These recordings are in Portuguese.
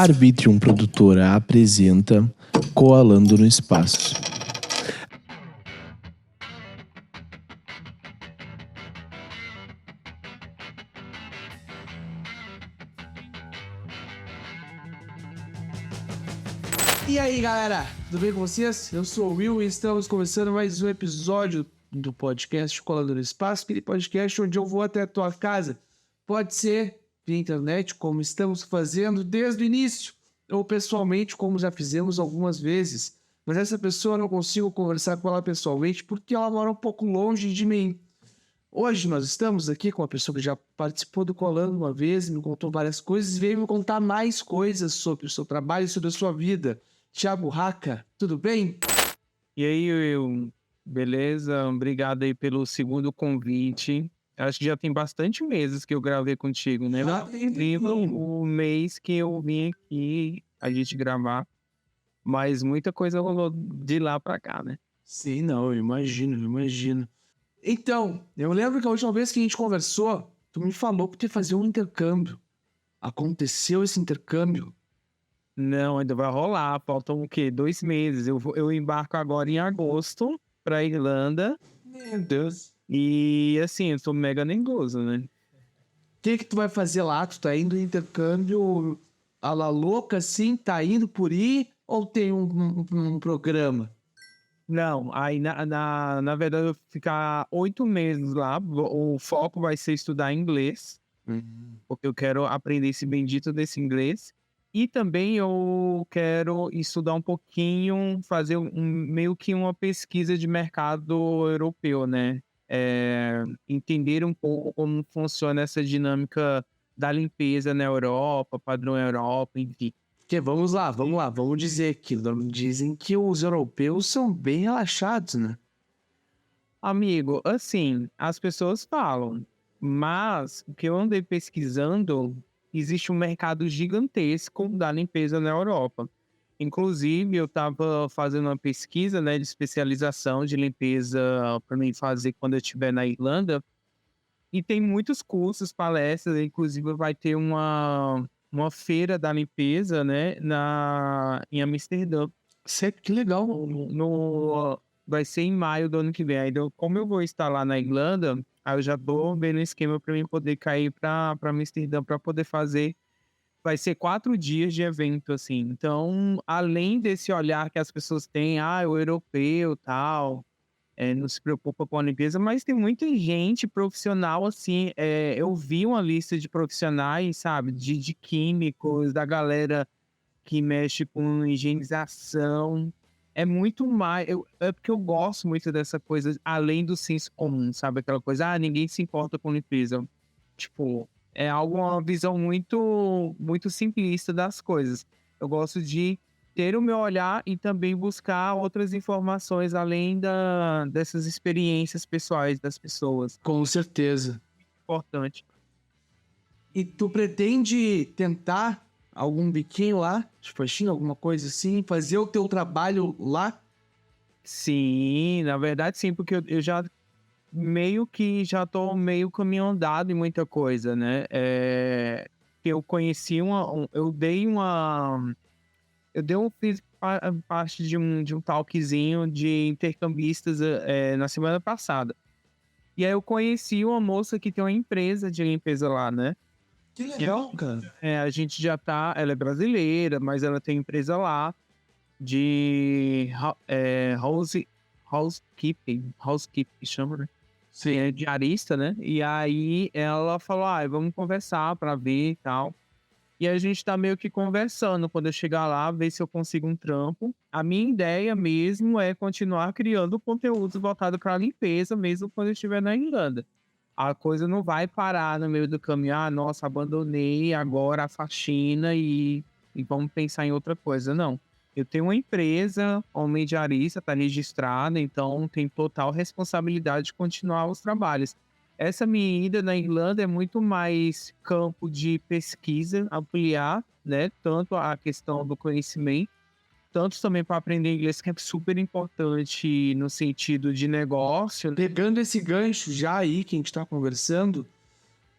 Arbitrium Produtora apresenta Coalando no Espaço. E aí, galera, tudo bem com vocês? Eu sou o Will e estamos começando mais um episódio do podcast Coalando no Espaço, aquele podcast onde eu vou até a tua casa. Pode ser via internet, como estamos fazendo desde o início, ou pessoalmente, como já fizemos algumas vezes. Mas essa pessoa eu não consigo conversar com ela pessoalmente porque ela mora um pouco longe de mim. Hoje nós estamos aqui com uma pessoa que já participou do Colando uma vez, me contou várias coisas e veio me contar mais coisas sobre o seu trabalho e sobre a sua vida. Thiago Raca, tudo bem? E aí, Will, beleza? Obrigado aí pelo segundo convite. Acho que já tem bastante meses que eu gravei contigo, né? Já tem Incrível tempo. o mês que eu vim aqui a gente gravar, mas muita coisa rolou de lá pra cá, né? Sim, não, eu imagino. Então, eu lembro que a última vez que a gente conversou, tu me falou que tu ia fazer um intercâmbio. Aconteceu esse intercâmbio? Não, ainda vai rolar. Faltam o quê? 2 meses. Eu embarco agora em agosto pra Irlanda Meu Deus. e, assim, eu tô mega nervoso, né? O que tu vai fazer lá? Tu tá indo em intercâmbio à la louca, assim? Tá indo por ir? Ou tem um programa? Não, aí na verdade eu vou ficar 8 meses lá. O foco vai ser estudar inglês, porque eu quero aprender esse bendito desse inglês. E também eu quero estudar um pouquinho, fazer meio que uma pesquisa de mercado europeu, né? Entender um pouco como funciona essa dinâmica da limpeza na Europa, padrão Europa, enfim. Porque vamos lá, vamos dizer que dizem que os europeus são bem relaxados, né? Amigo, assim, as pessoas falam, mas o que eu andei pesquisando, existe um mercado gigantesco da limpeza na Europa. Inclusive, eu estava fazendo uma pesquisa, né, de especialização de limpeza para mim fazer quando eu estiver na Irlanda, e tem muitos cursos, palestras, inclusive vai ter uma feira da limpeza, né, em Amsterdã. Que legal. Vai ser em maio do ano que vem. Aí, como eu vou estar lá na Irlanda, aí eu já tô vendo um esquema para mim poder cair para Amsterdã para poder fazer. Vai ser 4 dias de evento, assim. Então, além desse olhar que as pessoas têm, o europeu, tal, não se preocupa com a limpeza, mas tem muita gente profissional, assim, eu vi uma lista de profissionais, sabe, de químicos, da galera que mexe com higienização. É muito mais. É porque eu gosto muito dessa coisa, além do senso comum, sabe? Aquela coisa, ninguém se importa com limpeza. Tipo, é uma visão muito simplista das coisas. Eu gosto de ter o meu olhar e também buscar outras informações além dessas experiências pessoais das pessoas. Com certeza. Importante. E tu pretende tentar algum biquinho lá, de faxina, alguma coisa assim, fazer o teu trabalho lá? Sim, na verdade sim, porque eu já meio que já tô meio caminho andado em muita coisa, né? Que eu conheci fiz parte de um talkzinho de intercambistas na semana passada. E aí eu conheci uma moça que tem uma empresa de limpeza lá, né? Que legal, cara. A gente ela é brasileira, mas ela tem empresa lá de housekeeping, chama, né? Sim. É diarista, né? E aí ela falou, vamos conversar pra ver e tal. E a gente tá meio que conversando, quando eu chegar lá, ver se eu consigo um trampo. A minha ideia mesmo é continuar criando conteúdo voltado pra limpeza, mesmo quando eu estiver na Irlanda. A coisa não vai parar no meio do caminho, nossa, abandonei agora a faxina e vamos pensar em outra coisa, não. Eu tenho uma empresa, homem diarista, está registrada, então tem total responsabilidade de continuar os trabalhos. Essa minha ida na Irlanda é muito mais campo de pesquisa, ampliar, né, tanto a questão do conhecimento, tanto também para aprender inglês, que é super importante no sentido de negócio. Pegando esse gancho já aí que a gente tá conversando,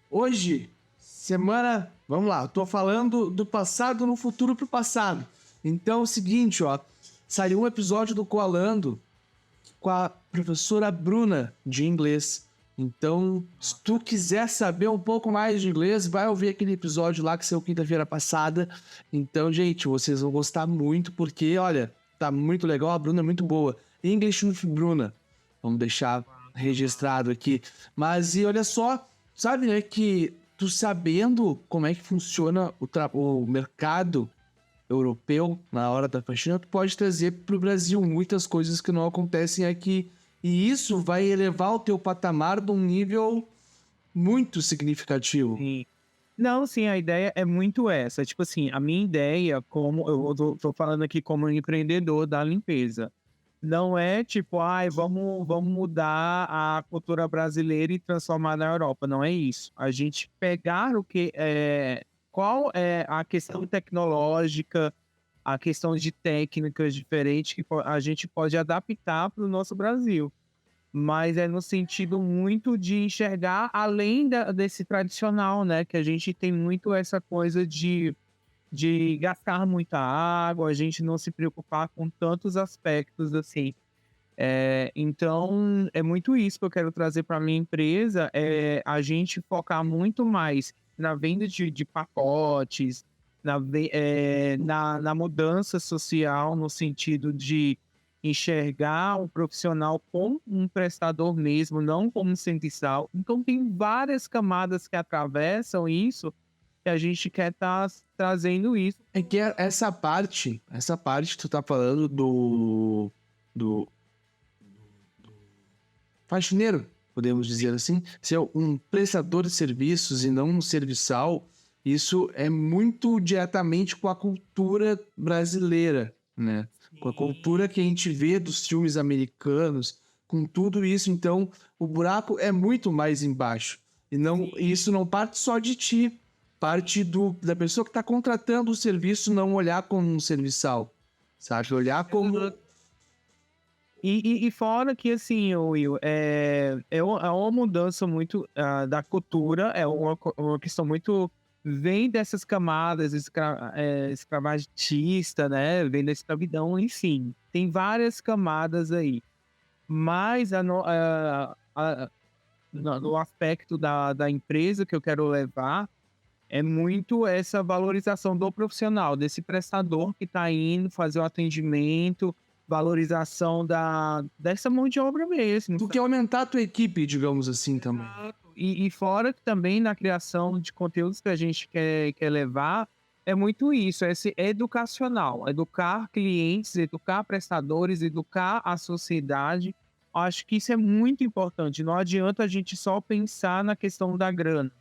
hoje, semana vamos lá. Eu tô falando do passado no futuro pro passado. Então é o seguinte, ó. Saiu um episódio do Coalando com a professora Bruna de inglês. Então, se tu quiser saber um pouco mais de inglês, vai ouvir aquele episódio lá que saiu quinta-feira passada. Então, gente, vocês vão gostar muito, porque, olha, tá muito legal, a Bruna é muito boa. English with Bruna. Vamos deixar registrado aqui. Mas, e olha só, sabe, né, que tu sabendo como é que funciona o mercado europeu na hora da faxina, tu pode trazer pro Brasil muitas coisas que não acontecem aqui. E isso vai elevar o teu patamar de um nível muito significativo. Sim. Não, sim, a ideia é muito essa. Tipo assim, a minha ideia, como eu tô falando aqui como empreendedor da limpeza, não é tipo, ai, vamos mudar a cultura brasileira e transformar na Europa. Não é isso. A gente pegar qual é a questão tecnológica, a questão de técnicas diferentes que a gente pode adaptar para o nosso Brasil. Mas é no sentido muito de enxergar além desse tradicional, né? Que a gente tem muito essa coisa de gastar muita água, a gente não se preocupar com tantos aspectos assim. Então, é muito isso que eu quero trazer para a minha empresa, é a gente focar muito mais na venda de pacotes, na mudança social, no sentido de enxergar um profissional como um prestador mesmo, não como um serviçal. Então, tem várias camadas que atravessam isso, que a gente quer estar trazendo isso. É que essa parte que tu tá falando do faxineiro, podemos dizer assim, ser um prestador de serviços e não um serviçal, isso é muito diretamente com a cultura brasileira, né? Com a cultura que a gente vê dos filmes americanos, com tudo isso, então o buraco é muito mais embaixo. E isso não parte só de ti, parte da pessoa que está contratando o serviço, não olhar como um serviçal, sabe? Olhar como... E fora que, assim, Will, é uma mudança muito da cultura, é uma questão muito... Vem dessas camadas escravagista, né? Vem da escravidão, enfim. Tem várias camadas aí. Mas no aspecto da empresa que eu quero levar, é muito essa valorização do profissional, desse prestador que está indo fazer o atendimento, valorização dessa mão de obra mesmo. Tu quer aumentar a tua equipe, digamos assim, também. E fora que também na criação de conteúdos que a gente quer levar, é muito isso, é esse educacional, educar clientes, educar prestadores, educar a sociedade. Acho que isso é muito importante, não adianta a gente só pensar na questão da grana.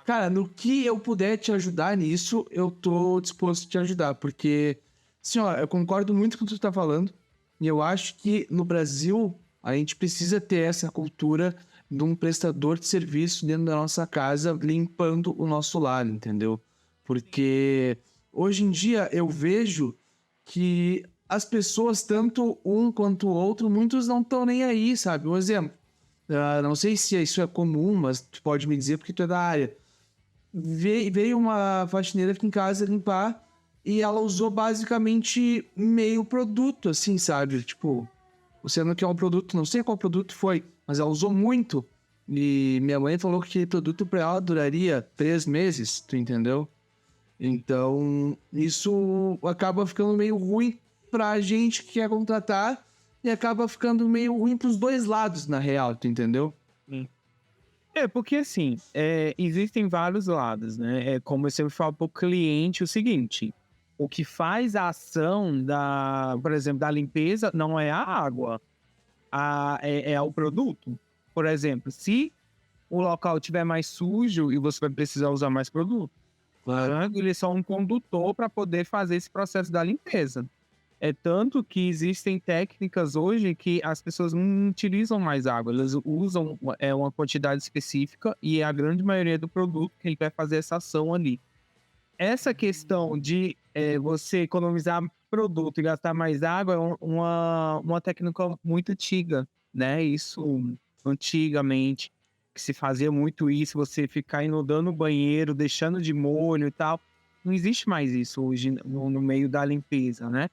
Cara, no que eu puder te ajudar nisso, eu tô disposto a te ajudar, porque, assim, ó, eu concordo muito com o que tu tá falando, e eu acho que no Brasil a gente precisa ter essa cultura de um prestador de serviço dentro da nossa casa, limpando o nosso lar, entendeu? Porque hoje em dia eu vejo que as pessoas, tanto um quanto o outro, muitos não estão nem aí, sabe? Um exemplo, não sei se isso é comum, mas tu pode me dizer porque tu é da área. Veio uma faxineira aqui em casa limpar e ela usou basicamente meio produto, assim, sabe? Tipo, você não quer um produto, não sei qual produto foi, mas ela usou muito. E minha mãe falou que aquele produto pra ela duraria 3 meses, tu entendeu? Então, isso acaba ficando meio ruim pra gente que quer contratar e acaba ficando meio ruim pros dois lados, na real, tu entendeu? Porque assim, existem vários lados, né? É como eu sempre falo para o cliente o seguinte: o que faz a ação por exemplo, da limpeza não é a água, é o produto. Por exemplo, se o local estiver mais sujo e você vai precisar usar mais produto, Claro. ele é só um condutor para poder fazer esse processo da limpeza. É tanto que existem técnicas hoje que as pessoas não utilizam mais água, elas usam uma quantidade específica e é a grande maioria do produto que ele vai fazer essa ação ali. Essa questão de você economizar produto e gastar mais água é uma técnica muito antiga, né? Isso antigamente, que se fazia muito isso, você ficar inundando o banheiro, deixando de molho e tal. Não existe mais isso hoje no meio da limpeza, né?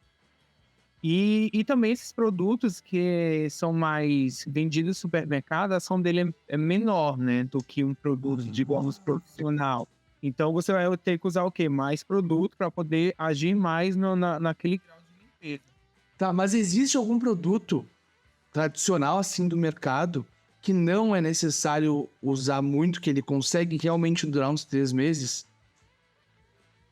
E também esses produtos que são mais vendidos no supermercado, a ação dele é menor, né, do que um produto, digamos, profissional. Então você vai ter que usar o quê? Mais produto para poder agir mais naquele grau de limpeza. Tá, mas existe algum produto tradicional assim do mercado que não é necessário usar muito, que ele consegue realmente durar uns 3 meses?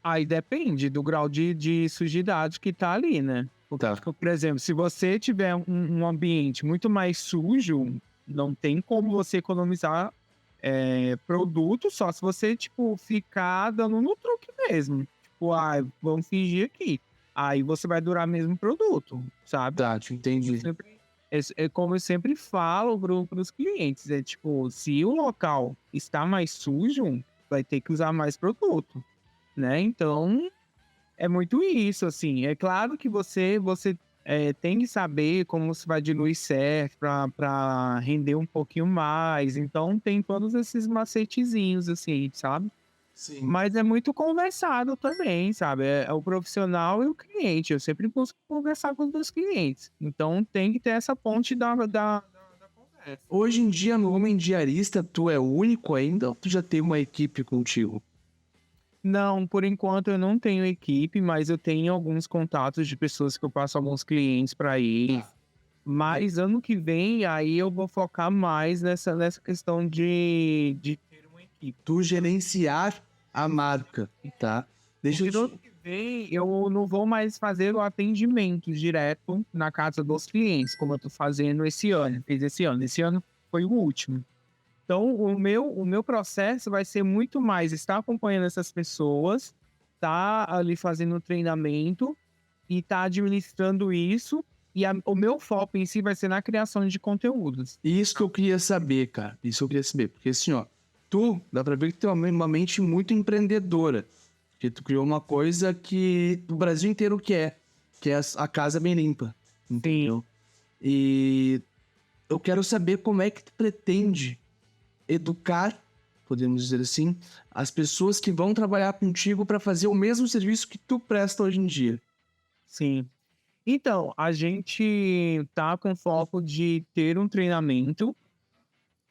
Aí depende do grau de sujidade que tá ali, né? Tá. Por exemplo, se você tiver um ambiente muito mais sujo, não tem como você economizar produto, só se você, tipo, ficar dando no truque mesmo. Tipo, vamos fingir aqui. Aí você vai durar mesmo o produto, sabe? Tá, te entendi. É como eu sempre falo para os clientes, é tipo, se o local está mais sujo, vai ter que usar mais produto, né? Então, é muito isso, assim. É claro que você tem que saber como você vai diluir certo para render um pouquinho mais. Então, tem todos esses macetezinhos, assim, sabe? Sim. Mas é muito conversado também, sabe? É o profissional e o cliente. Eu sempre busco conversar com os meus clientes. Então, tem que ter essa ponte da conversa. Hoje em dia, no Homem Diarista, tu é o único ainda ou tu já tem uma equipe contigo? Não, por enquanto eu não tenho equipe, mas eu tenho alguns contatos de pessoas que eu passo alguns clientes para eles. Mas ano que vem, aí eu vou focar mais nessa questão de ter uma equipe. Tu gerenciar a marca, tá? Deixa Porque no eu ano que vem eu não vou mais fazer o atendimento direto na casa dos clientes, como eu tô fazendo esse ano. Fiz esse ano. Esse ano foi o último. Então, o meu processo vai ser muito mais estar acompanhando essas pessoas, estar ali fazendo treinamento e estar administrando isso. E o meu foco em si vai ser na criação de conteúdos. Isso que eu queria saber, cara. Isso eu queria saber. Porque assim, ó, tu, dá pra ver que tu tem uma mente muito empreendedora. Porque tu criou uma coisa que o Brasil inteiro quer, que é a casa bem limpa. Entendeu? E eu quero saber como é que tu pretende educar, podemos dizer assim, as pessoas que vão trabalhar contigo para fazer o mesmo serviço que tu presta hoje em dia. Sim. Então, a gente tá com foco de ter um treinamento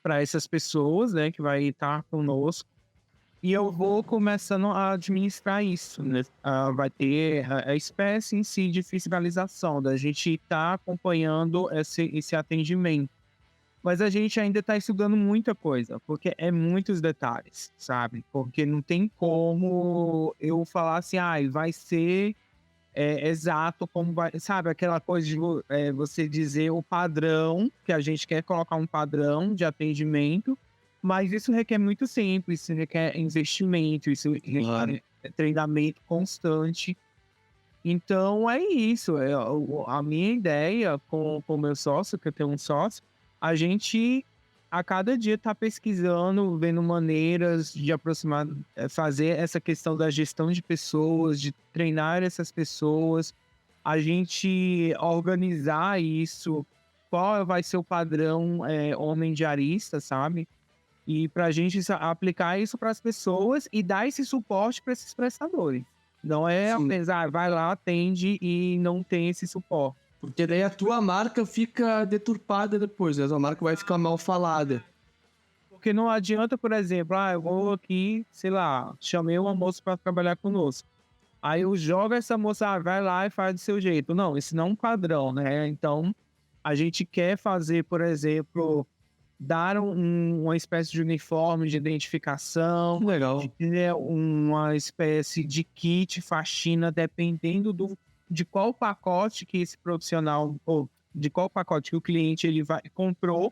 para essas pessoas, né, que vai estar conosco. E eu vou começando a administrar isso, né? Vai ter a espécie em si de fiscalização, da gente estar acompanhando esse atendimento. Mas a gente ainda está estudando muita coisa, porque é muitos detalhes, sabe? Porque não tem como eu falar assim, vai ser exato como vai, sabe? Aquela coisa de você dizer o padrão, que a gente quer colocar um padrão de atendimento, mas isso requer muito tempo, isso requer investimento, isso requer treinamento constante. Então é isso. A minha ideia com o meu sócio, que eu tenho um sócio, a gente a cada dia está pesquisando, vendo maneiras de aproximar, fazer essa questão da gestão de pessoas, de treinar essas pessoas, a gente organizar isso, qual vai ser o padrão homem diarista, sabe? E para a gente aplicar isso para as pessoas e dar esse suporte para esses prestadores. Não é apesar, vai lá, atende e não tem esse suporte. Porque daí a tua marca fica deturpada depois, né? A tua marca vai ficar mal falada. Porque não adianta, por exemplo, eu vou aqui, sei lá, chamei uma moça para trabalhar conosco. Aí eu jogo essa moça, vai lá e faz do seu jeito. Não, esse não é um padrão, né? Então, a gente quer fazer, por exemplo, dar uma espécie de uniforme de identificação. Legal. Uma espécie de kit, faxina, dependendo de qual pacote que esse profissional, ou de qual pacote que o cliente comprou.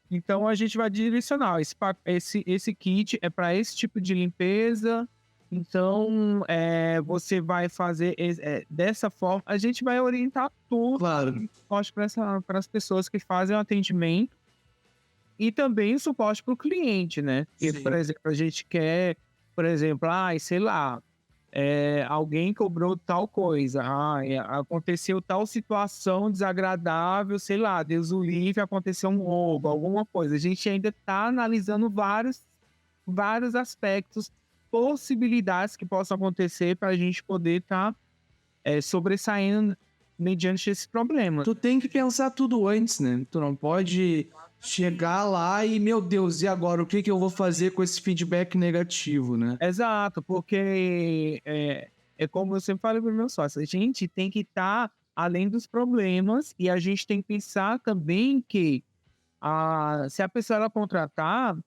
Então, a gente vai direcionar. Esse kit é para esse tipo de limpeza. Então, você vai fazer dessa forma. A gente vai orientar tudo. Claro. Para as pessoas que fazem o atendimento. E também o suporte para o cliente, né? Porque, por exemplo, a gente quer, por exemplo, sei lá, alguém cobrou tal coisa, aconteceu tal situação desagradável, sei lá, Deus o livre, aconteceu um roubo, alguma coisa. A gente ainda está analisando vários aspectos, possibilidades que possam acontecer para a gente poder estar sobressaindo mediante esse problema. Tu tem que pensar tudo antes, né? Tu não pode chegar lá e, meu Deus, e agora? O que eu vou fazer com esse feedback negativo, né? Exato, porque é como eu sempre falei para os meus sócios, a gente tem que estar além dos problemas e a gente tem que pensar também que se a pessoa ela contratar,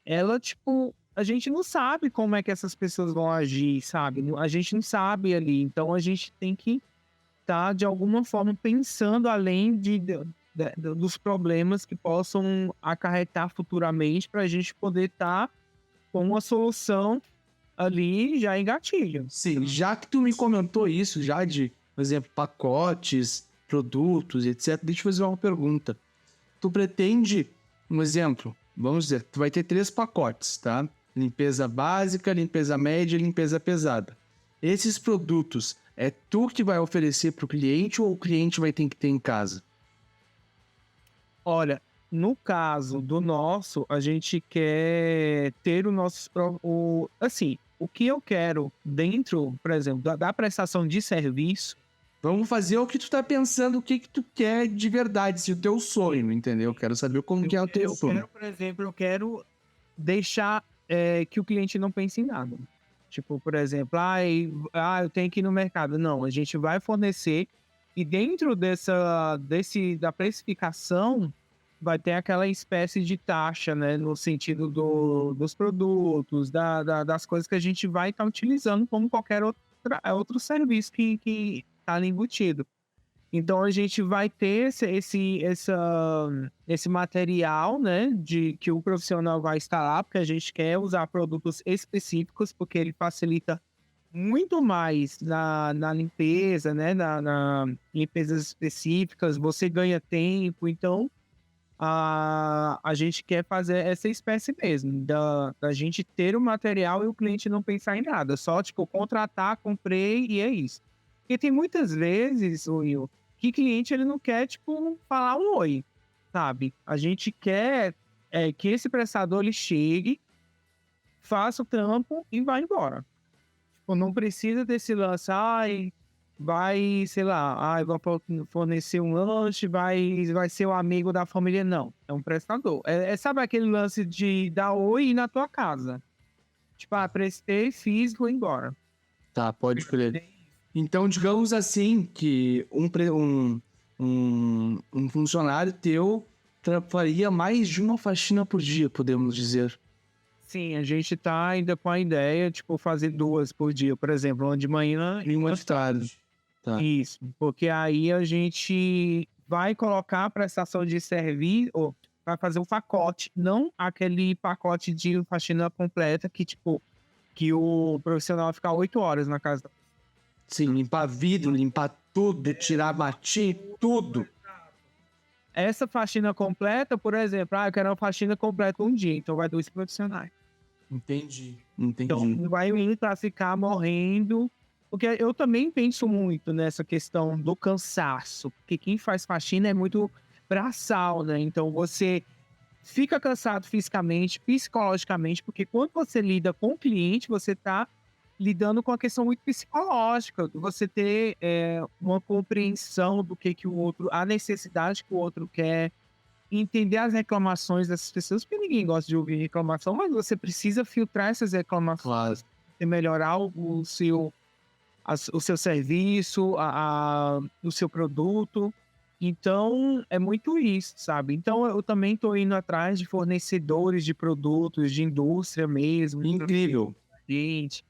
ela, tipo, a gente não sabe como é que essas pessoas vão agir, sabe? A gente não sabe ali, então a gente tem que estar, de alguma forma, pensando além dos problemas que possam acarretar futuramente para a gente poder estar com uma solução ali já em gatilho. Sim, já que tu me comentou isso, já de, por exemplo, pacotes, produtos, etc., deixa eu fazer uma pergunta. Tu pretende, um exemplo, vamos dizer, tu vai ter 3 pacotes, tá? Limpeza básica, limpeza média e limpeza pesada. Esses produtos, é tu que vai oferecer para o cliente ou o cliente vai ter que ter em casa? Olha, no caso do nosso, a gente quer ter o nosso... Assim, o que eu quero dentro, por exemplo, da prestação de serviço. Vamos fazer o que tu tá pensando, o que tu quer de verdade, se o teu sonho, entendeu? Eu quero saber como que é o teu sonho. Por exemplo, eu quero deixar que o cliente não pense em nada. Tipo, por exemplo, eu tenho que ir no mercado. Não, a gente vai fornecer e dentro da precificação vai ter aquela espécie de taxa, né? No sentido dos produtos, das coisas que a gente vai estar utilizando como qualquer outro serviço que está ali embutido. Então a gente vai ter esse material, né, que o profissional vai instalar, porque a gente quer usar produtos específicos, porque ele facilita muito mais na limpeza, né, na limpezas específicas, você ganha tempo, então a gente quer fazer essa espécie mesmo, da gente ter o material e o cliente não pensar em nada, só tipo contratar, comprei e é isso. Porque tem muitas vezes, Will, que cliente ele não quer, tipo, falar um oi, sabe? A gente quer que esse prestador ele chegue, faça o trampo e vá embora. Tipo, não precisa desse lance, vai, sei lá, vai fornecer um lanche, vai ser o amigo da família. Não, é um prestador. Sabe aquele lance de dar oi e ir na tua casa? Tipo, prestei, fiz, vou embora. Tá, pode crer. Então, digamos assim, que um funcionário teu faria mais de uma faxina por dia, podemos dizer. Sim, a gente tá ainda com a ideia, tipo, fazer 2 por dia, por exemplo, uma de manhã E uma de tarde. Tá. Isso, porque aí a gente vai colocar a prestação de serviço, ou vai fazer um pacote, não aquele pacote de faxina completa que, tipo, que o profissional vai ficar 8 horas na casa. Sim, limpar vidro, limpar tudo, tirar batim, tudo. Essa faxina completa, por exemplo, eu quero uma faxina completa um dia, então vai 2 profissionais. Entendi. Então não vai ir pra ficar morrendo, porque eu também penso muito nessa questão do cansaço, porque quem faz faxina é muito braçal, né? Então você fica cansado fisicamente, psicologicamente, porque quando você lida com o cliente, você tá lidando com a questão muito psicológica, você ter uma compreensão do que o outro, a necessidade que o outro quer, entender as reclamações dessas pessoas, porque ninguém gosta de ouvir reclamação, mas você precisa filtrar essas reclamações, Claro. e melhorar o seu serviço, o seu produto. Então, é muito isso, sabe? Então, eu também estou indo atrás de fornecedores de produtos, de indústria mesmo. Incrível. Gente.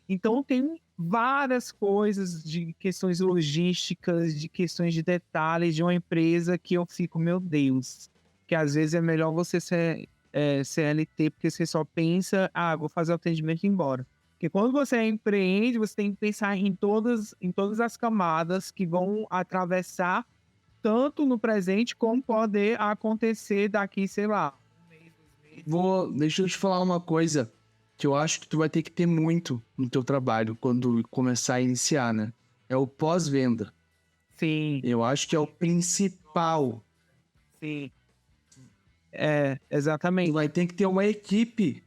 Então, tem várias coisas de questões logísticas, de questões de detalhes de uma empresa que eu fico, meu Deus, que às vezes é melhor você ser CLT, porque você só pensa, vou fazer o atendimento e ir embora. Porque quando você empreende, você tem que pensar em todas as camadas que vão atravessar tanto no presente como poder acontecer daqui, sei lá, um mês, 2 meses. Deixa eu te falar uma coisa que eu acho que tu vai ter que ter muito no teu trabalho quando começar a iniciar, né? É o pós-venda. Sim, Eu acho que é o principal. sim. Tu Exatamente. vai ter que ter uma equipe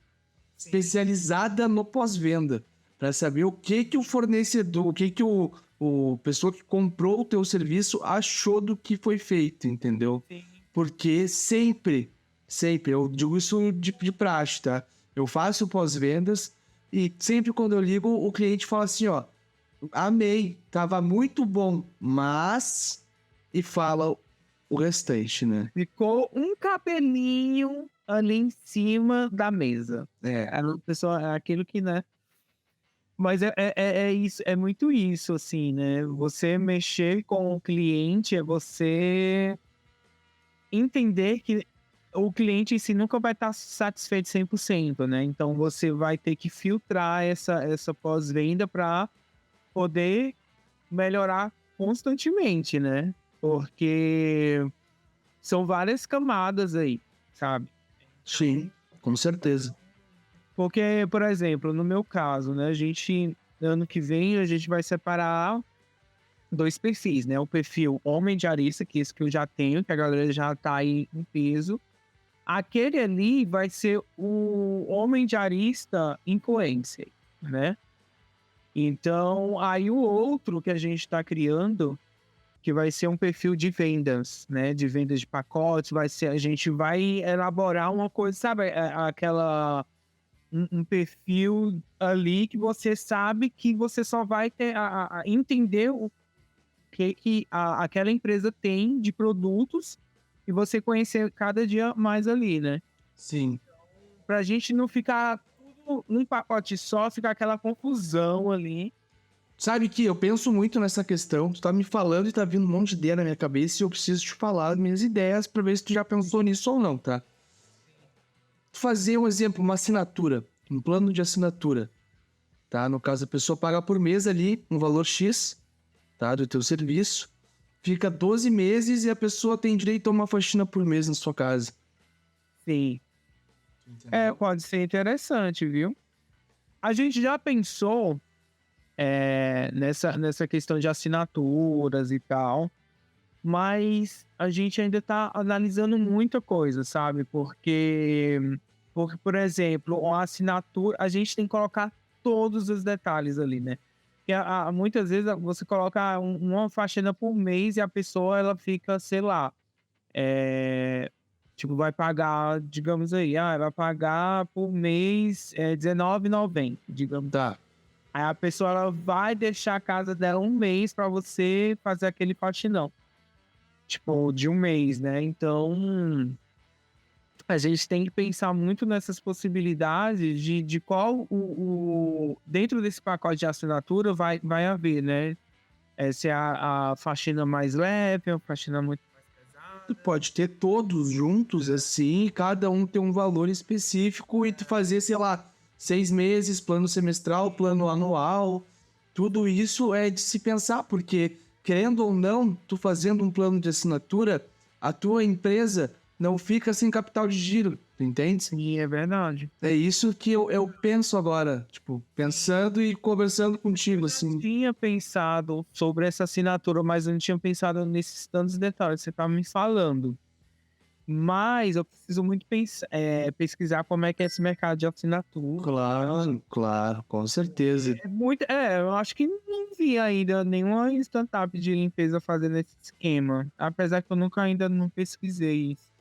especializada no pós-venda para saber o que que o fornecedor, o que que o pessoa que comprou o teu serviço achou do que foi feito, entendeu? Sim. Porque sempre, eu digo isso de praxe, tá? Eu faço pós-vendas e sempre quando eu ligo, o cliente fala assim, ó, amei, tava muito bom, mas... E fala o restante, né? Ficou um cabelinho ali em cima da mesa. É, A pessoa, é aquilo que, né? Mas é isso, é muito isso, assim, né? Você mexer com o cliente é você entender que o cliente em si nunca vai estar satisfeito 100%, né? Então você vai ter que filtrar essa pós-venda para poder melhorar constantemente, né? Porque são várias camadas aí, sabe? sim, com certeza. Porque, por exemplo, no meu caso, né, ano que vem, a gente vai separar dois perfis, né? O perfil homem diarista, que é esse que eu já tenho, que a galera já tá aí em peso. Aquele ali vai ser o homem diarista influencer, né? Então, aí o outro que a gente tá criando, que vai ser um perfil de vendas, né? De vendas de pacotes, a gente vai elaborar uma coisa, sabe? Aquela um perfil ali que você sabe que você só vai ter a entender o que aquela empresa tem de produtos e você conhecer cada dia mais ali, né? Sim. Pra gente não ficar tudo num pacote só, ficar aquela confusão ali. Sabe que eu penso muito nessa questão. Tu tá me falando e tá vindo um monte de ideia na minha cabeça e eu preciso te falar as minhas ideias pra ver se tu já pensou nisso ou não, tá? Fazer um exemplo, uma assinatura, um plano de assinatura, tá? No caso, a pessoa paga por mês ali um valor X, tá? Do teu serviço. Fica 12 meses e a pessoa tem direito a uma faxina por mês na sua casa. Sim. Pode ser interessante, viu? A gente já pensou nessa questão de assinaturas e tal, mas a gente ainda tá analisando muita coisa, sabe? Porque, por exemplo, uma assinatura, a gente tem que colocar todos os detalhes ali, né? Porque muitas vezes você coloca uma faxina por mês e a pessoa, ela fica, sei lá, tipo, vai pagar, digamos aí, vai pagar por mês R$19,90, digamos. Tá. Aí a pessoa, ela vai deixar a casa dela um mês pra você fazer aquele faxinão. Tipo, de um mês, né? Então, a gente tem que pensar muito nessas possibilidades de qual dentro desse pacote de assinatura vai haver, né? Se é a faxina mais leve, a faxina muito mais Tu pesada. pode ter todos juntos assim, e cada um ter um valor específico e tu fazer, sei lá, 6 meses, plano semestral, plano anual. Tudo isso é de se pensar, porque, querendo ou não, tu fazendo um plano de assinatura, a tua empresa não fica sem capital de giro, tu entende? Sim, é verdade. É isso que eu penso agora, tipo, pensando e conversando contigo, assim. Tinha pensado sobre essa assinatura, mas eu não tinha pensado nesses tantos detalhes que você tá me falando. Mas eu preciso muito pesquisar como é que é esse mercado de assinatura. Claro, claro, com certeza. Eu acho que não vi ainda nenhuma startup de limpeza fazendo esse esquema. Apesar que eu nunca ainda não pesquisei isso.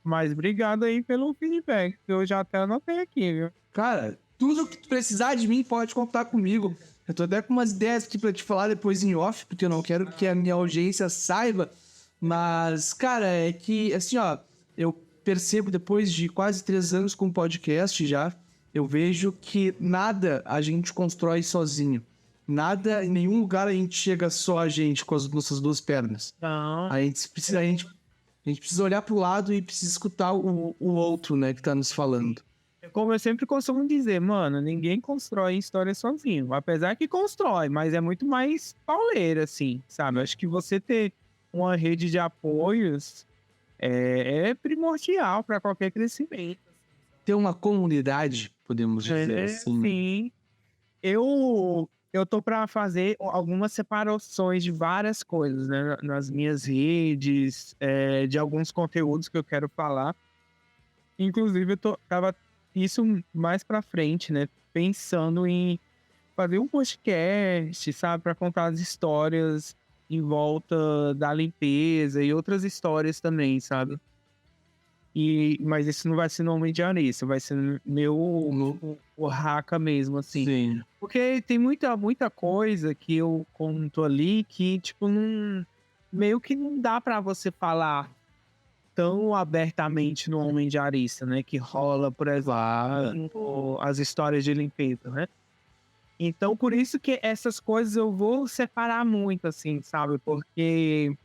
Mas obrigado aí pelo feedback, que eu já até anotei aqui, viu? Cara, tudo que tu precisar de mim pode contar comigo. Eu tô até com umas ideias aqui pra te falar depois em off, porque eu não quero que a minha audiência saiba. Mas, cara, é que, assim, ó, eu percebo depois de quase 3 anos com podcast já, eu vejo que nada a gente constrói sozinho. Nada, em nenhum lugar a gente chega só a gente com as nossas duas pernas. Não. A gente precisa olhar pro lado e precisa escutar o outro, né, que tá nos falando. Como eu sempre costumo dizer, mano, ninguém constrói história sozinho. Apesar que constrói, mas é muito mais pauleira, assim, sabe? Acho que você ter uma rede de apoios é primordial para qualquer crescimento. Ter uma comunidade podemos dizer assim. Sim. Eu tô para fazer algumas separações de várias coisas, né, nas minhas redes, de alguns conteúdos que eu quero falar. Inclusive, tava isso mais para frente, né, pensando em fazer um podcast, sabe, para contar as histórias em volta da limpeza e outras histórias também, sabe. Mas isso não vai ser no Homem de Areia, isso vai ser o Haka mesmo, assim. Sim. Porque tem muita coisa que eu conto ali que, tipo, meio que não dá pra você falar tão abertamente no Homem de Arista, né? Que rola, por exemplo, as histórias de limpeza, né? Então, por isso que essas coisas eu vou separar muito, assim, sabe? Porque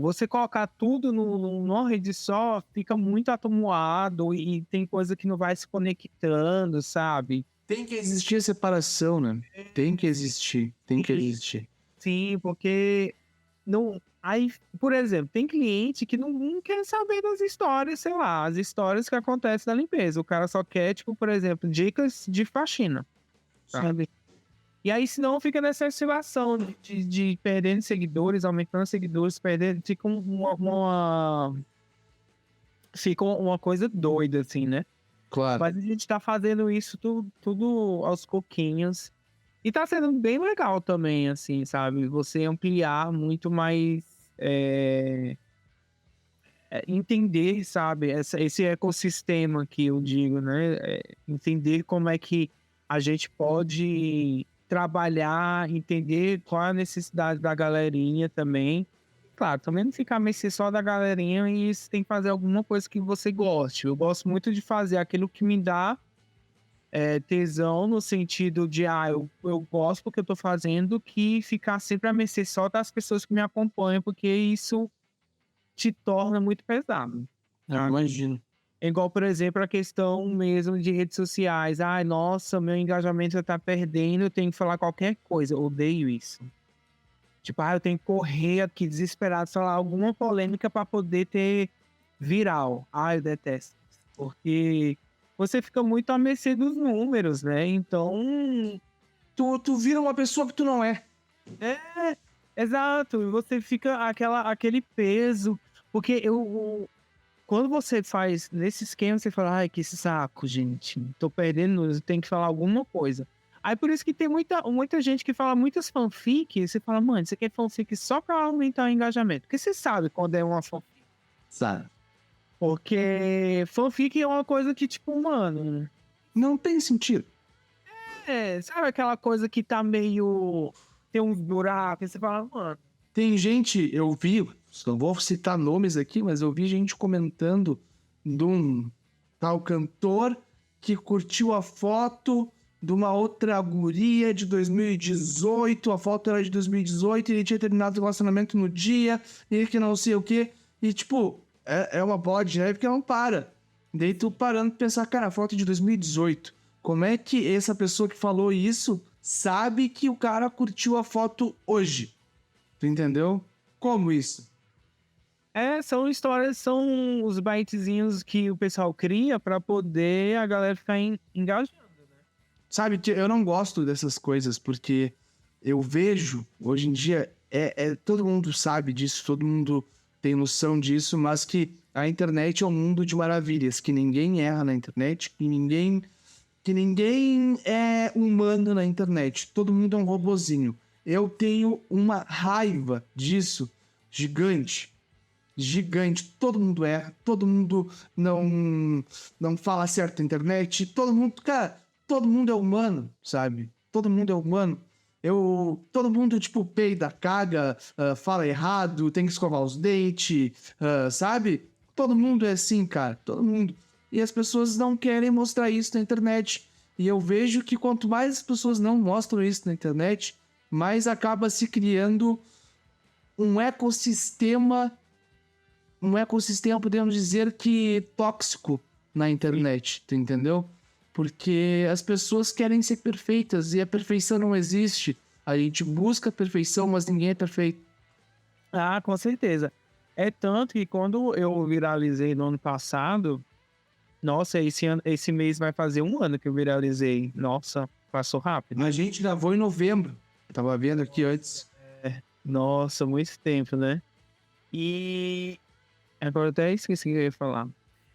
você colocar tudo numa rede só, fica muito atomado e tem coisa que não vai se conectando, sabe? Tem que existir a separação, né? Tem que existir. Sim, porque não. Aí, por exemplo, tem cliente que não quer saber das histórias, sei lá, as histórias que acontecem na limpeza. O cara só quer, tipo, por exemplo, dicas de faxina, sabe? E aí, senão, fica nessa oscilação de perdendo seguidores, aumentando seguidores, perdendo. Fica uma coisa doida, assim, né? Claro. Mas a gente tá fazendo isso tudo aos pouquinhos. E tá sendo bem legal também, assim, sabe? Você ampliar muito mais. Entender, sabe? Esse ecossistema que eu digo, né? Entender como é que a gente pode trabalhar, entender qual é a necessidade da galerinha também. Claro, também não ficar mexer só da galerinha e você tem que fazer alguma coisa que você goste. Eu gosto muito de fazer aquilo que me dá tesão no sentido de, eu gosto do que eu tô fazendo, que ficar sempre a mercê só das pessoas que me acompanham, porque isso te torna muito pesado. Imagino. É igual, por exemplo, a questão mesmo de redes sociais. Ai, nossa, meu engajamento tá perdendo, eu tenho que falar qualquer coisa. Eu odeio isso. Tipo, eu tenho que correr aqui desesperado, falar alguma polêmica pra poder ter viral. Eu detesto. Porque você fica muito à mercê dos números, né? Então, Tu vira uma pessoa que tu não é. exato. E você fica aquele peso. Porque quando você faz nesse esquema, você fala, ai, que saco, gente. Tô perdendo, eu tenho que falar alguma coisa. Aí por isso que tem muita gente que fala muitas fanfic, e você fala, mano, você quer fanfic só pra aumentar o engajamento. Porque você sabe quando é uma fanfic. Sabe? Porque fanfic é uma coisa que, tipo, mano... Não tem sentido. Sabe aquela coisa que tá meio... Tem uns buracos, e você fala, mano... Tem gente, eu vi, não vou citar nomes aqui, mas eu vi gente comentando de um tal cantor que curtiu a foto de uma outra guria de 2018, a foto era de 2018, ele tinha terminado o relacionamento no dia, e que não sei o quê, e tipo, é uma bola de neve que não para. Daí tu parando pra pensar, cara, a foto é de 2018, como é que essa pessoa que falou isso sabe que o cara curtiu a foto hoje? Tu entendeu? Como isso? São histórias, são os bytezinhos que o pessoal cria pra poder a galera ficar engajando. Sabe, eu não gosto dessas coisas, porque eu vejo, hoje em dia, todo mundo sabe disso, todo mundo tem noção disso, mas que a internet é um mundo de maravilhas, que ninguém erra na internet, que ninguém é humano na internet, todo mundo é um robozinho. Eu tenho uma raiva disso gigante. Todo mundo erra, todo mundo não fala certo na internet, todo mundo é humano, sabe? Todo mundo é humano. Todo mundo, tipo, peida, caga, fala errado, tem que escovar os dentes, sabe? Todo mundo é assim, cara, todo mundo. E as pessoas não querem mostrar isso na internet. E eu vejo que quanto mais as pessoas não mostram isso na internet, mais acaba se criando um ecossistema, podemos dizer que tóxico na internet, tu entendeu? Porque as pessoas querem ser perfeitas e a perfeição não existe. A gente busca a perfeição, mas ninguém é perfeito. Com certeza. É tanto que quando eu viralizei no ano passado, Nossa, esse mês vai fazer 1 ano que eu viralizei. Nossa, passou rápido. A gente gravou em novembro. Eu tava vendo aqui antes. Nossa, muito tempo, né? E agora eu até esqueci o que eu ia falar.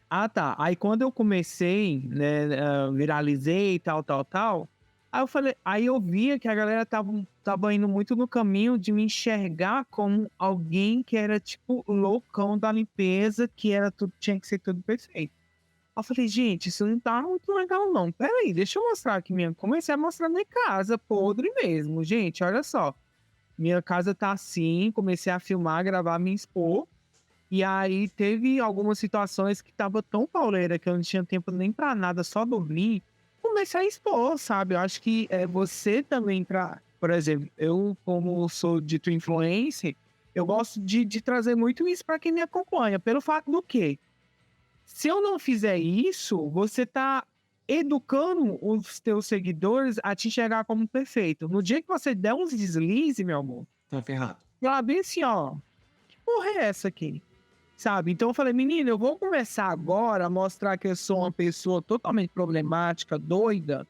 Ah, tá. Aí quando eu comecei, né, viralizei e tal. Aí eu falei, aí eu via que a galera tava indo muito no caminho de me enxergar como alguém que era tipo o loucão da limpeza, que era tudo, tinha que ser tudo perfeito. Aí eu falei, gente, isso não tá muito legal, não. Peraí, deixa eu mostrar aqui minha. Comecei a mostrar minha casa, podre mesmo. Gente, olha só. Minha casa tá assim, comecei a filmar, gravar, me expor. E aí teve algumas situações que tava tão pauleira que eu não tinha tempo nem pra nada, só dormir. Comecei a expor, sabe? Eu acho que você também, por exemplo, eu como sou dito influencer, eu gosto de trazer muito isso pra quem me acompanha, pelo fato do quê? Se eu não fizer isso, você tá educando os teus seguidores a te enxergar como perfeito. No dia que você der uns deslizes, meu amor, Tá ferrado. ela bem assim, ó, que porra é essa aqui? Sabe? Então eu falei, menina, eu vou começar agora a mostrar que eu sou uma pessoa totalmente problemática, doida,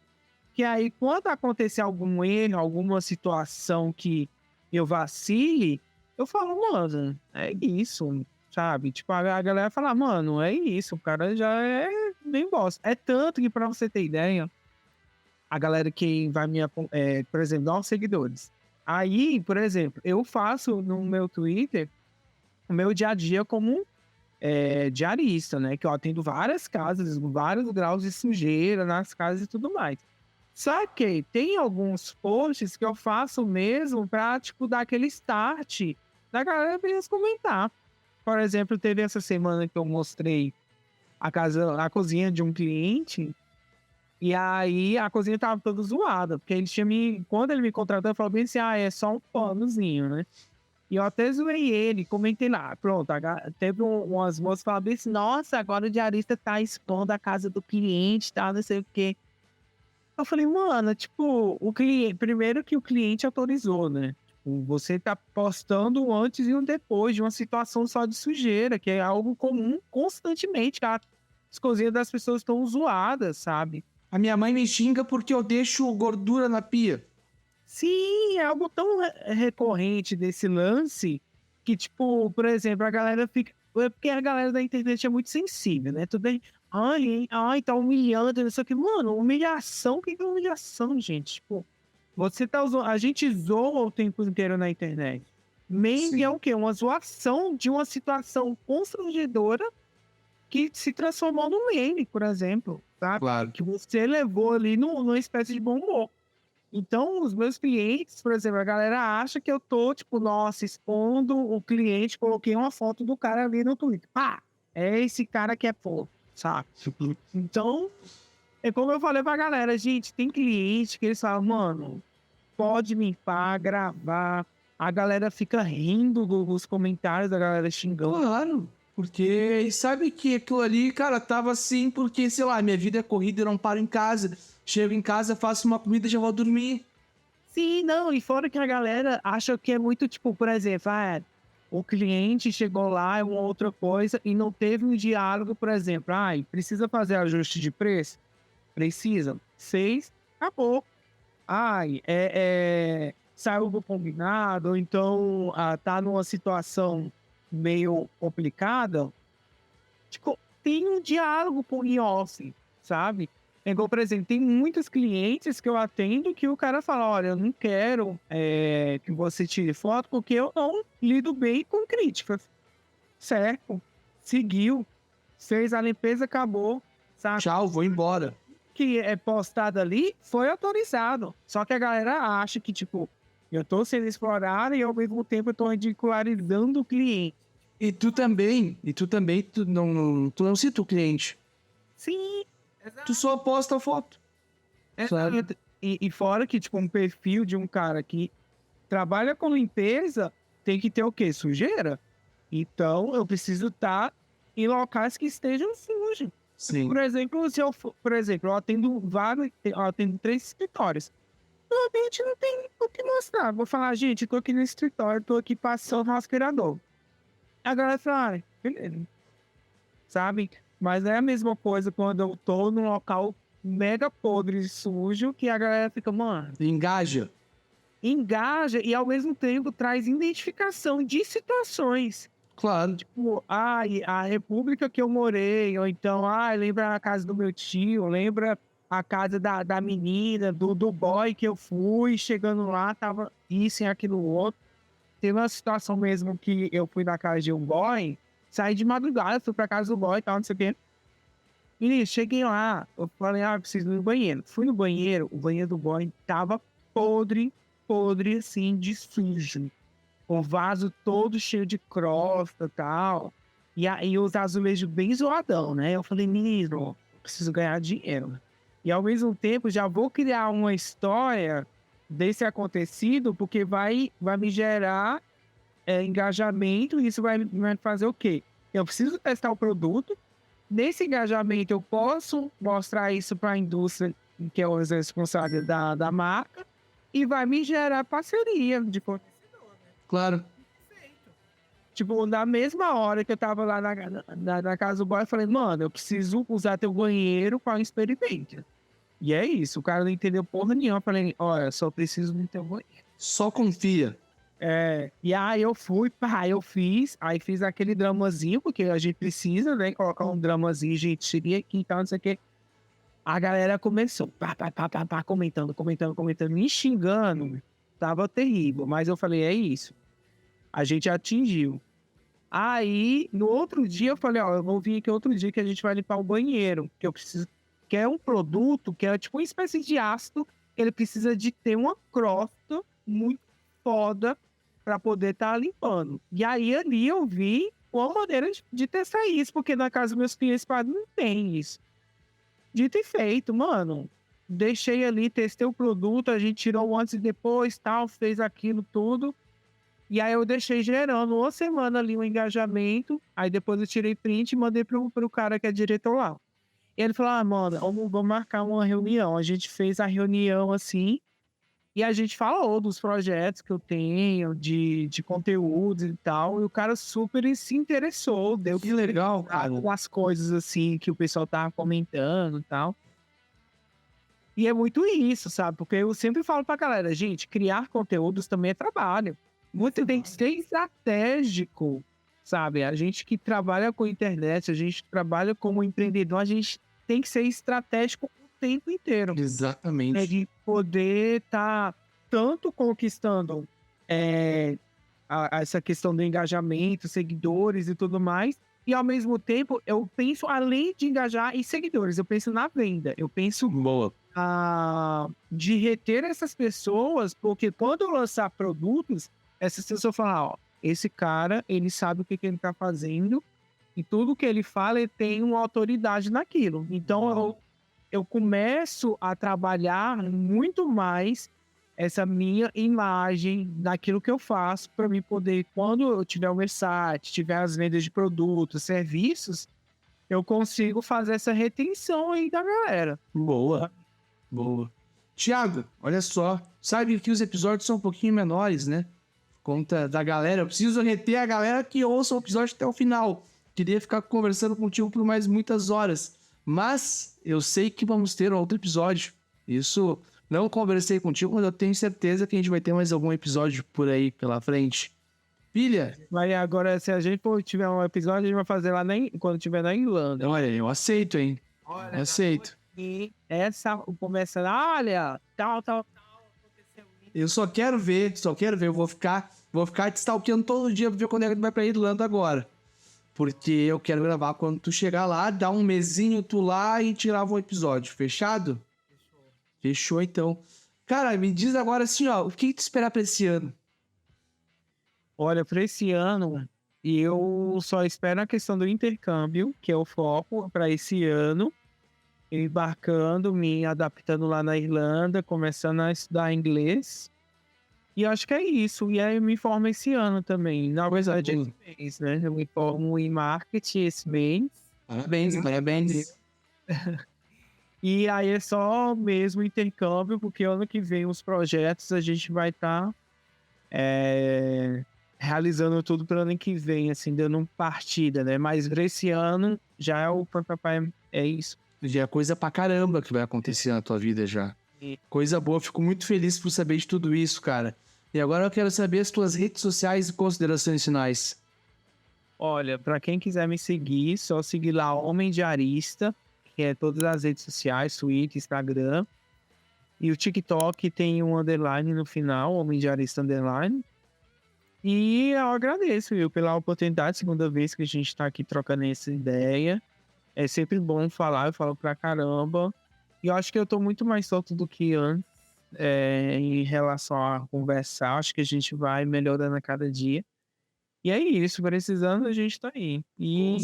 que aí quando acontecer algum erro, alguma situação que eu vacile, eu falo, mano, é isso, sabe? Tipo, a galera fala, mano, é isso, o cara já é bem bosta. É tanto que, pra você ter ideia, a galera que vai por exemplo, nossos seguidores. Aí, por exemplo, eu faço no meu Twitter o meu dia a dia como diarista, né? Que eu atendo várias casas, vários graus de sujeira nas casas e tudo mais. Só que tem alguns posts que eu faço mesmo pra, tipo, dar aquele start da galera vir comentar. Por exemplo, teve essa semana que eu mostrei a cozinha de um cliente, e aí a cozinha tava toda zoada, porque quando ele me contratou, ele falou bem assim, é só um panozinho, né? E eu até zoei ele, comentei lá, pronto, teve umas moças que falaram bem assim, nossa, agora o diarista tá expondo a casa do cliente, tá, não sei o quê. Eu falei, mano, tipo, o cliente, primeiro que o cliente autorizou, né? Tipo, você tá postando um antes e um depois de uma situação só de sujeira, que é algo comum constantemente, as cozinhas das pessoas estão zoadas, sabe? A minha mãe me xinga porque eu deixo gordura na pia. Sim, é algo tão recorrente desse lance que, tipo, por exemplo, a galera fica. É porque a galera da internet é muito sensível, né? Tudo bem. Ai, tá humilhando, não sei o que. Mano, humilhação, o que é humilhação, gente? Tipo, você tá usando. A gente zoa o tempo inteiro na internet. Meme é o quê? Uma zoação de uma situação constrangedora que se transformou num meme, por exemplo, sabe? Claro. Que você levou ali numa espécie de bom humor. Então, os meus clientes, por exemplo, a galera acha que eu tô, tipo, nossa, expondo o cliente, coloquei uma foto do cara ali no Twitter. Pá, é esse cara que é pô, sabe? Então, é como eu falei pra galera, gente, tem cliente que eles falam, mano, pode limpar, gravar. A galera fica rindo dos comentários da galera xingando. Claro. Porque sabe que aquilo ali, cara, tava assim porque, sei lá, minha vida é corrida, eu não paro em casa. Chego em casa, faço uma comida e já vou dormir. Sim, não, e fora que a galera acha que é muito, tipo, por exemplo, o cliente chegou lá, é uma outra coisa, e não teve um diálogo, por exemplo, precisa fazer ajuste de preço? Precisa. 6, acabou. Saiu do combinado, ou então tá numa situação meio complicada, tipo, tem um diálogo por em off, sabe? É igual, por exemplo, tem muitos clientes que eu atendo que o cara fala, olha, eu não quero que você tire foto porque eu não lido bem com críticas. Certo? Seguiu. Fez a limpeza, acabou. Sabe? Tchau, vou embora. Que é postado ali, foi autorizado. Só que a galera acha que, tipo, eu tô sendo explorado e ao mesmo tempo eu tô ridicularizando o cliente. E tu também, tu não cita o cliente. Sim, Tu só posta a foto. Sabe? E fora que, tipo, um perfil de um cara que trabalha com limpeza tem que ter o quê? Sujeira? Então, eu preciso estar em locais que estejam sujos. Sim. Por exemplo, eu atendo 3 escritórios. Realmente não tem o que mostrar. Vou falar, gente, tô aqui no escritório, tô aqui passando o aspirador. A galera fala, beleza. Sabe? Mas é a mesma coisa quando eu tô num local mega podre e sujo, que a galera fica, mano, Engaja. engaja e ao mesmo tempo traz identificação de situações. Claro. Tipo, a república que eu morei, ou então, lembra a casa do meu tio, lembra a casa da menina, do boy que eu fui, chegando lá, tava isso e aquilo outro. Teve uma situação mesmo que eu fui na casa de um boy, saí de madrugada, fui pra casa do boy e tal, não sei o quê. E cheguei lá, eu falei, preciso ir no banheiro. Fui no banheiro, o banheiro do boy tava podre, podre assim, de sujo. O vaso todo cheio de crosta e tal. E aí os azulejos bem zoadão, né? Eu falei, menino, preciso ganhar dinheiro. E ao mesmo tempo já vou criar uma história desse acontecido, porque vai me gerar engajamento, e isso vai fazer o quê? Eu preciso testar o produto. Nesse engajamento, eu posso mostrar isso para a indústria, que é o responsável da marca, e vai me gerar parceria de fornecedor, né? Claro. Tipo, na mesma hora que eu tava lá na casa do boy, eu falei, mano, eu preciso usar teu banheiro para um experimento. E é isso, o cara não entendeu porra nenhuma. Eu falei, olha, só preciso do teu banheiro. Só confia. E aí eu fui, eu fiz aquele dramazinho, porque a gente precisa, né, colocar um dramazinho, gente, cheguei aqui e tal, não sei o quê. A galera começou, comentando, me xingando, tava terrível, mas eu falei, é isso, a gente atingiu. Aí, no outro dia, eu falei, eu vou vir aqui outro dia que a gente vai limpar o banheiro, que eu preciso, que é um produto, que é tipo uma espécie de ácido, ele precisa de ter uma crosta muito foda para poder estar limpando. E aí, ali eu vi uma maneira de testar isso, porque na casa dos meus clientes não tem isso. Dito e feito, mano. Deixei ali, testei o produto, a gente tirou o antes e depois, tal, fez aquilo tudo. E aí eu deixei gerando uma semana ali um engajamento. Aí depois eu tirei print e mandei pro cara que é diretor lá. E ele falou, mano, vamos marcar uma reunião. A gente fez a reunião assim. E a gente falou dos projetos que eu tenho, de conteúdos e tal. E o cara super se interessou. Deu Que legal, cara. com as coisas assim que o pessoal tava comentando e tal. E é muito isso, sabe? Porque eu sempre falo pra galera, gente, criar conteúdos também é trabalho. Você tem que ser estratégico, sabe? A gente que trabalha com internet, a gente que trabalha como empreendedor, a gente tem que ser estratégico o tempo inteiro. Exatamente. Né? De poder estar tanto conquistando essa questão do engajamento, seguidores e tudo mais, e ao mesmo tempo eu penso, além de engajar em seguidores, eu penso na venda, eu penso Boa. De reter essas pessoas, porque quando eu lançar produtos, essas pessoas falam, esse cara, ele sabe o que ele tá fazendo, e tudo que ele fala, ele tem uma autoridade naquilo. Então, eu começo a trabalhar muito mais essa minha imagem naquilo que eu faço, para mim poder, quando eu tiver o meu site, tiver as vendas de produtos, serviços, eu consigo fazer essa retenção aí da galera. Boa. Boa. Thiago, olha só. Sabe que os episódios são um pouquinho menores, né? Conta da galera. Eu preciso reter a galera que ouça o episódio até o final. Queria ficar conversando contigo por mais muitas horas. Mas eu sei que vamos ter outro episódio. Isso, não conversei contigo, mas eu tenho certeza que a gente vai ter mais algum episódio por aí pela frente. Filha? Mas agora, se a gente tiver um episódio, a gente vai fazer lá quando tiver na Irlanda. Olha, eu aceito, hein? Eu aceito. E essa começando, olha, tal, aconteceu isso. Eu só quero ver. Eu vou ficar te stalkeando todo dia pra ver quando é que tu vai pra Irlanda agora. Porque eu quero gravar quando tu chegar lá, dar um mesinho tu lá e tirar um episódio. Fechado? Fechou, então. Cara, me diz agora assim, ó, o que tu esperar pra esse ano? Olha, para esse ano, eu só espero a questão do intercâmbio, que é o foco para esse ano. Embarcando, me adaptando lá na Irlanda, começando a estudar inglês. E acho que é isso. E aí eu me formo esse ano também. Na verdade, esse mês, né? Eu me formo em marketing esse mês. Parabéns. E aí é só mesmo intercâmbio, porque ano que vem os projetos a gente vai estar realizando tudo pro ano que vem, assim, dando partida, né? Mas pra esse ano já é o papai, é isso. Já é coisa pra caramba que vai acontecer na tua vida já. Coisa boa, fico muito feliz por saber de tudo isso, cara. E agora eu quero saber as tuas redes sociais e considerações finais. Olha, pra quem quiser me seguir, só seguir lá Homem Diarista, que é todas as redes sociais, Twitter, Instagram. E o TikTok tem um underline no final, Homem Diarista underline. E eu agradeço, viu, pela oportunidade, segunda vez que a gente tá aqui trocando essa ideia. É sempre bom falar, eu falo pra caramba. E eu acho que eu tô muito mais solto do que antes, em relação a conversar. Acho que a gente vai melhorando a cada dia. E é isso, precisando a gente tá aí. E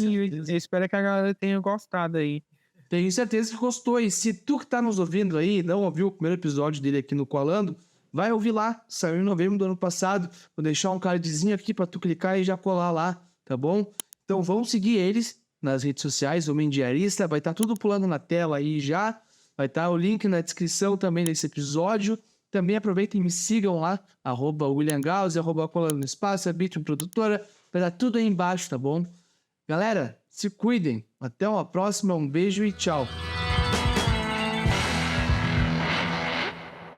eu espero que a galera tenha gostado aí. Tenho certeza que gostou. E se tu que tá nos ouvindo aí, não ouviu o primeiro episódio dele aqui no Colando, vai ouvir lá. Saiu em novembro do ano passado. Vou deixar um cardzinho aqui pra tu clicar e já colar lá, tá bom? Então vamos seguir eles nas redes sociais, Homem Diarista. Vai estar tudo pulando na tela aí já. Vai estar o link na descrição também desse episódio. Também aproveitem e me sigam lá, @WilliamGauss, @Colando no Espaço, a Bitcoin Produtora. Vai estar tudo aí embaixo, tá bom? Galera, se cuidem. Até uma próxima, um beijo e tchau.